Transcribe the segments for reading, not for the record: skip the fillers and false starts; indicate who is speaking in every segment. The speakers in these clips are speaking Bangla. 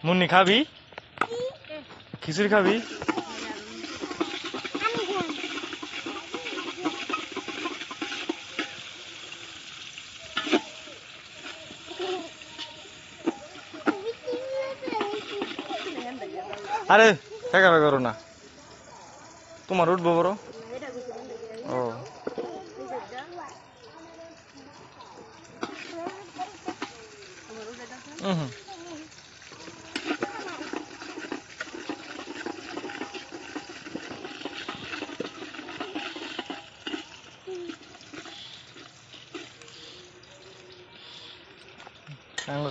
Speaker 1: মুন্নি খাবি খিচুড়ি খাবি আরে টাকা করো না তোমার উঠবো বড় ও হুম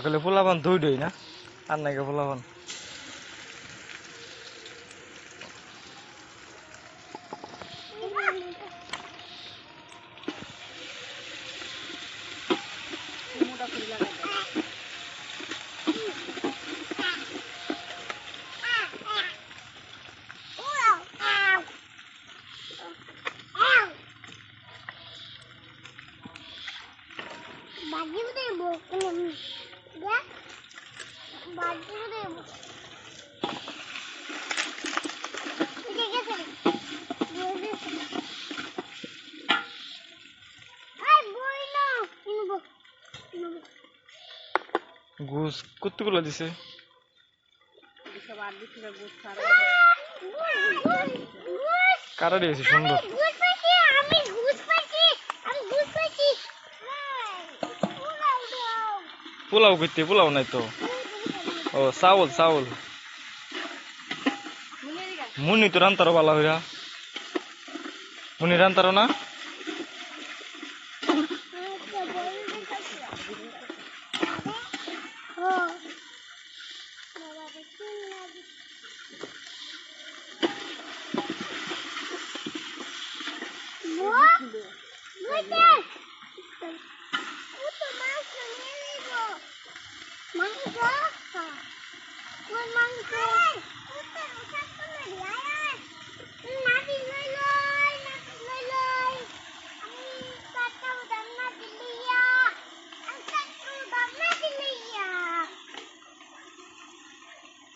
Speaker 1: খালি পোলাপান দুই না আর নাকি পোলাপান ঘুষ কতগুলো দিছে কারা দিয়েছে সুন্দর পোলাও করতে পোলাও নাই তো ও চাউল চাউল মুনি তো রান্তারো ভালো হইরা মুনি রান্তারো না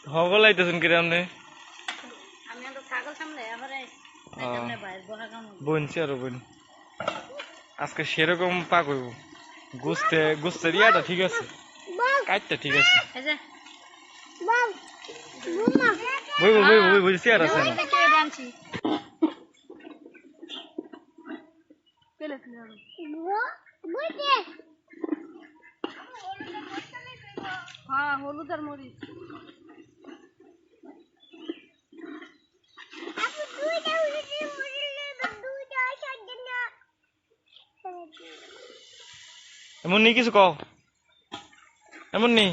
Speaker 1: হগল আইতেছেন কি রামনে বনছি আর বোন আজকে সেরকম পাক হইব গুছতে গুছতে রিয়াটা ঠিক আছে কাটটা ঠিক আছে বইব বইব বইব চেয়ার আছে না
Speaker 2: হ্যাঁ হলুদ আর মরিচ
Speaker 1: এমন নেই কিছু কও এমন নেই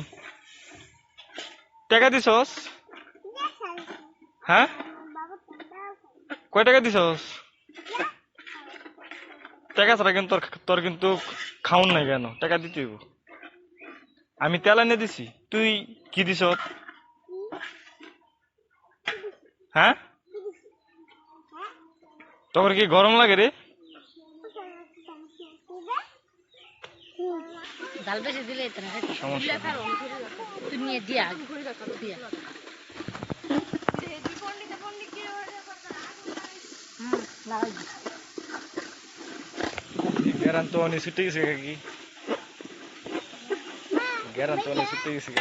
Speaker 1: টাকা দিছস হ্যাঁ কয় টাকা দিছস টাকা ছাড়া কিন্তু তোর কিন্তু খাউন নাই কেন টাকা দিতে হইব আমি তেল এনে দিছি তুই কি দিছ হ্যাঁ তোর কি গরম লাগে রে
Speaker 2: ডাল বেশি দিলে
Speaker 1: সমস্যা
Speaker 2: তুই নিয়ে দিয়া
Speaker 1: গেরান তো অনেক ছুটে গেছে কি গেরান তো অনেক ছুটে গেছে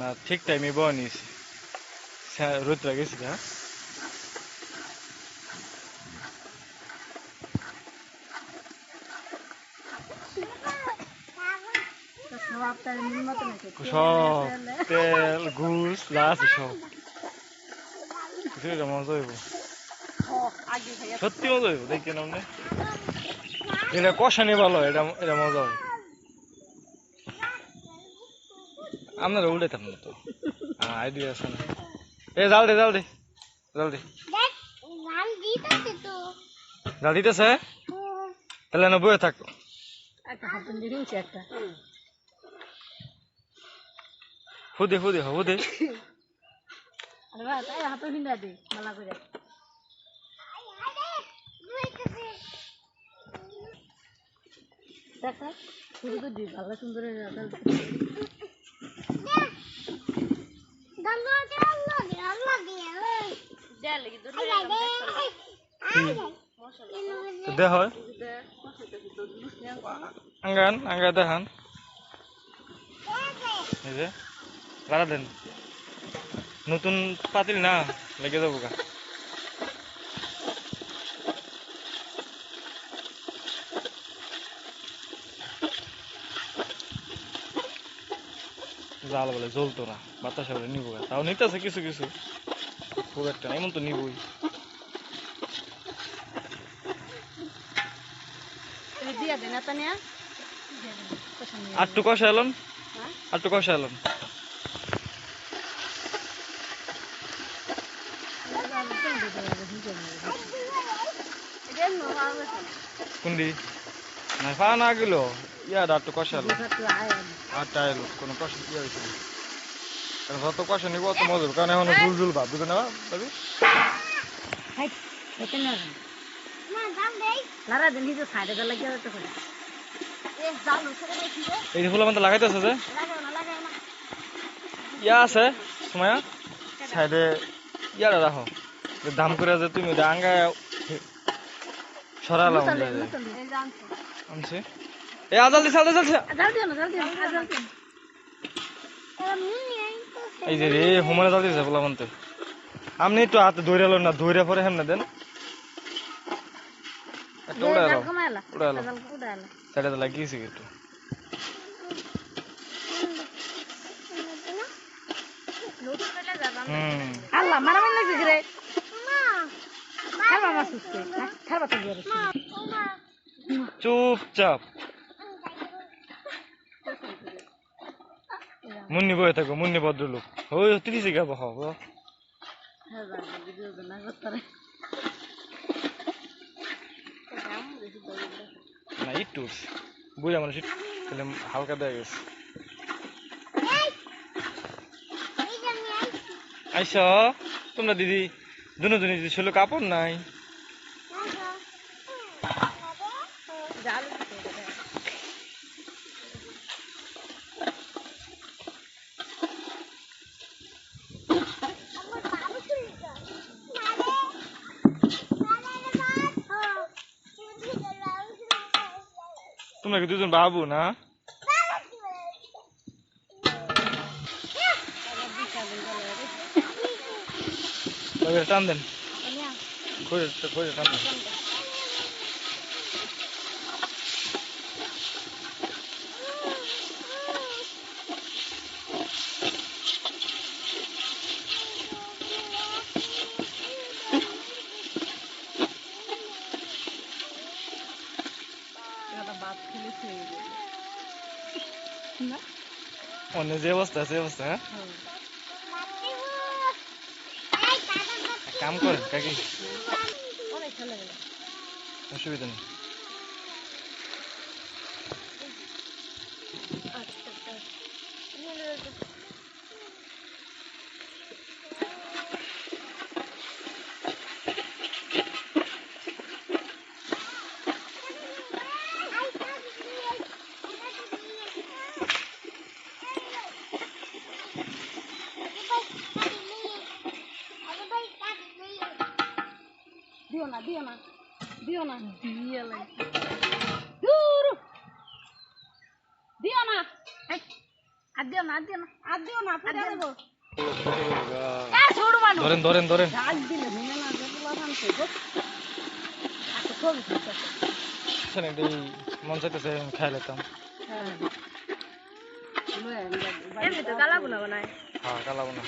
Speaker 1: না ঠিক টাইমে বয় নিয়েছি রোদ গেছি হ্যাঁ সব তেল ঘুষ লাস সব এটা মজা হইব সত্যি মজা হইব দেখি না এটা কষানি ভালো এটা এটা মজা হয় আপনারা উল্টাইতাম না তো আইডিয়া আছে না এ জাল দে জাল দে জাল দে জাল দিতেছে তাহলে না বয়ে থাক
Speaker 2: একটা
Speaker 1: হুদে হুদে হুদে
Speaker 2: আরে ভাই তাই হাতে ভিন্দা দে মালা করে দেখ শুরু তো দি ভালো সুন্দর
Speaker 1: দে হয় আঙ্গান আঙ্গা দেখান এই যে লাড়া দেন নতুন পাতিল না লেগে যাবো গা জাল বলে জ্বলতো না বাতাসে বলে নিবো গা তাও নিতেছে কিছু কিছু খুব একটা না, এমন তো নিবই
Speaker 2: দিয়া দে না তানিয়া
Speaker 1: আটটু কষা এলন আটটু কষা এলন কুন্ডি না ফা না গেল ইয়াদ আটটু কষা এলো আটটা এলো কোনো কষা ইয়ে হয়েছে না কারণ যত কষা নিবো অত মজুর কারণ এখন ঝুল ঝুল ভাব বুঝে না ভাবি এই যে ফুল আমাদের লাগাইতেছে যে ইয়া আছে সময়া সাইডে ইয়ারা রাখো যে দাম করে যে তুমি ডাঙ্গা সরালাম আনছি এই আজাল দিছে আজাল দিছে এই যে রে হোমানে জাল দিছে ফুল আমাদের আপনি একটু হাতে ধরে এলো না ধরে পরে হেমনে দেন একটা উড়ে এলো সাইডে তো লাগিয়েছি একটু
Speaker 2: আল্লাহ মারামারি লাগছে রে খাবা মাসুসকে খাবা তো জোরে
Speaker 1: চুপচাপ মুন্নি বয়ে থাকো মুন্নি ভদ্রলোক ওই 30 গা বহ না একটু বুঝা মানুষ তাহলে হালকা দেয়া গেছে আইসা তোমরা দিদি দুজনে দিদি ছিল কাপড় নাই তোমরা কি দুজন বাবু না টান দেন টান দেন অন্য যে অবস্থা সে অবস্থা হ্যাঁ কাম করেন কাকি অসুবিধা নেই
Speaker 2: দিও না দিও না দিও না দিয়ে লাগে দূর দিও না আর দিও না আর দিও না আর দিও না ফুটে দেবো এ ছোট মানুষ
Speaker 1: ধরেন ধরেন ধরেন
Speaker 2: ডাক দিলে মনে না যেগুলো আনছে গো আচ্ছা খুব ঠিক আছে
Speaker 1: শোনেন এই মন চাইতেছে খাই লেতাম
Speaker 2: হ্যাঁ এমনি তো কালা গুনা বানায়
Speaker 1: হ্যাঁ কালাবো না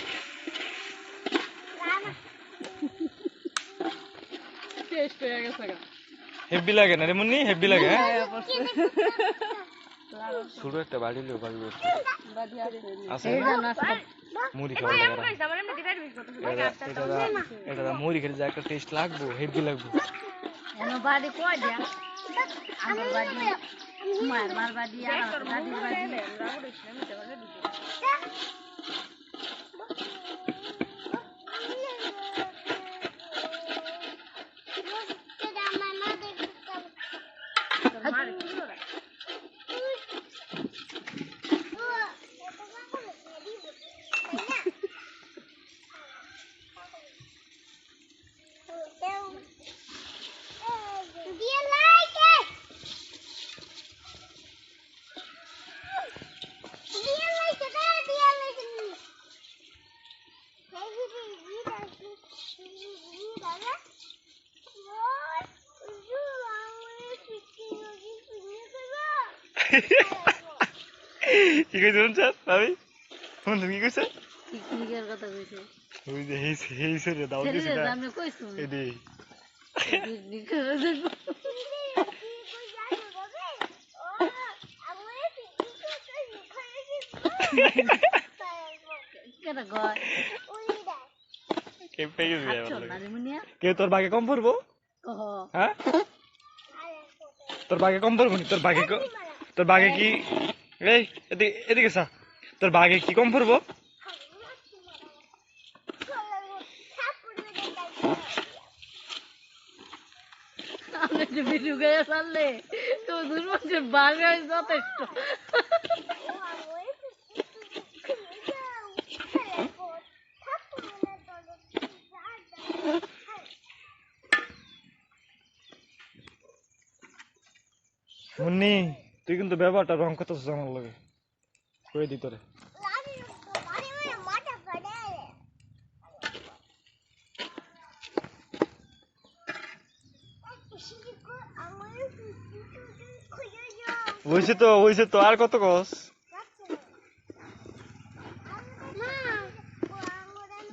Speaker 2: টেস্ট হয়ে গেছে গা
Speaker 1: হেভি লাগে না রে মুন্নি হেভি লাগে হ্যাঁ ছোট একটা বাড়ি লিও বাড়ি আছে মুড়ি খাওয়া লাগে এটা মুড়ি খেলে যা একটা টেস্ট লাগবো হেভি লাগবো
Speaker 2: এনো বাড়ি কই দিয়া আমার বাড়ি মার বাড়ি আর দাদির বাড়ি
Speaker 1: কি কইছ শুনছ ভাবি শুন তুমি কি কইছ
Speaker 2: পিকনিকের কথা কইছে
Speaker 1: ওই যে হেই সরে দাও দিছি
Speaker 2: ছেলের
Speaker 1: না
Speaker 2: সামনে কইছো
Speaker 1: এডি
Speaker 2: পিকনিকের কথা কেন কয়
Speaker 1: কে পেয়ে গেছে
Speaker 2: আচ্ছা না রে মুনিয়া
Speaker 1: কে তোর বাগে কম পড়বো
Speaker 2: ওহো
Speaker 1: হ্যাঁ তোর বাগে কম পড়বো নি তোর বাগে কি এই এদিকে সা তোর বাগে কি কম পড়বো
Speaker 2: আমি যে ভিডিও গায়ে চাললে তো দুর্মঞ্জের বাগায় যথেষ্ট
Speaker 1: মুন্নি তুই কিন্তু ব্যবহারটা রং কত জানার লাগে কই দি তোরে হইছে তো আর কত কস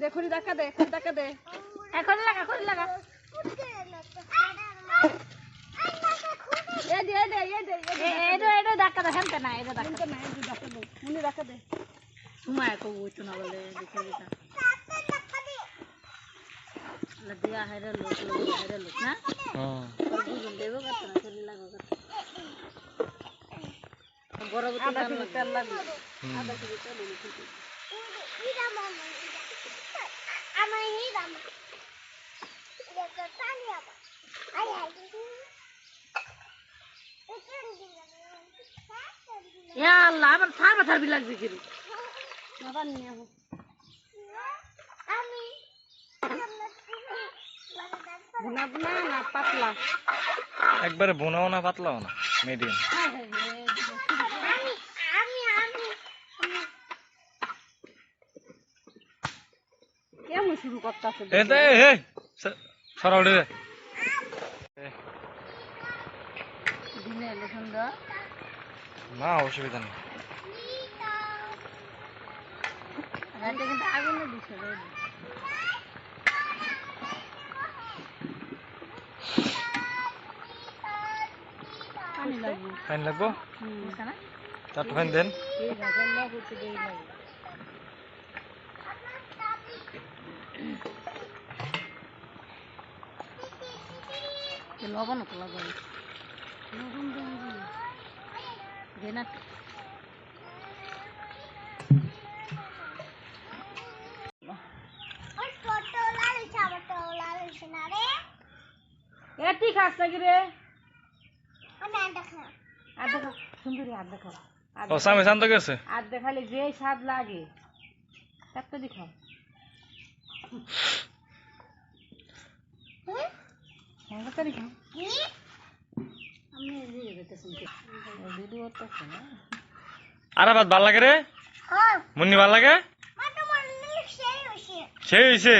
Speaker 2: দেখুন দেখা দে এখন লাগা এটা দেখা দে হেনতে না এটা দেখা না এটা দেখা দে মুনি দেখা দে তোমায় কো বুঝছো না বলে দেখে দিতা লা দিয়া হেরে লোক না
Speaker 1: হ্যাঁ
Speaker 2: আর বুঝুন দেবো কত না চলে লাগো কত বড় বড় তেল লাগবে আদা কিলো তেল দিতে ইরা মামা আমার ইরা মামা এটা পানি আবা আই ইয়া আল্লাহ আমার ছাড়বা ছাড়বি লাগবে কি বাবা নিয়ে আমি বুনা না পাতলা
Speaker 1: একবারে বোনাও না পাতলাও না মিডিয়াম
Speaker 2: আমি কেমন শুরু করতেছে
Speaker 1: এটা হে সরাও রে
Speaker 2: দিনে এলে সুন্দর
Speaker 1: না অসুবিধা নেই
Speaker 2: রাতে কিন্তু আগুনে দিছে রে পানি লাগবে
Speaker 1: ফাইন লাগবো
Speaker 2: না
Speaker 1: চারটা ফাইন দেন
Speaker 2: ঠিক আছে আল্লাহ করতে দেই লাগবে লবণ তো লাগবে লবণ দেন না এটি খাস নাকি রে সুন্দরী আধ দেখা
Speaker 1: ও সামনে শান্ত গেছে
Speaker 2: আধ দেখালে যে স্বাদ লাগে একটা দেখাও
Speaker 1: আরে বাদ ভাল লাগে রে মুন্নি ভাল লাগে সেই হইছে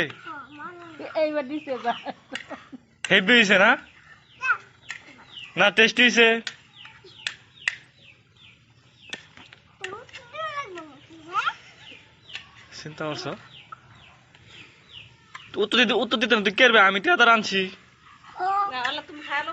Speaker 2: এইবার দিছে
Speaker 1: হেভি হইছে না না টেস্টি হইছে চিন্তা করছো উত্তর দিতে না তুই কেরবে আমি টিয়া আনছি
Speaker 2: তুমি খাইলো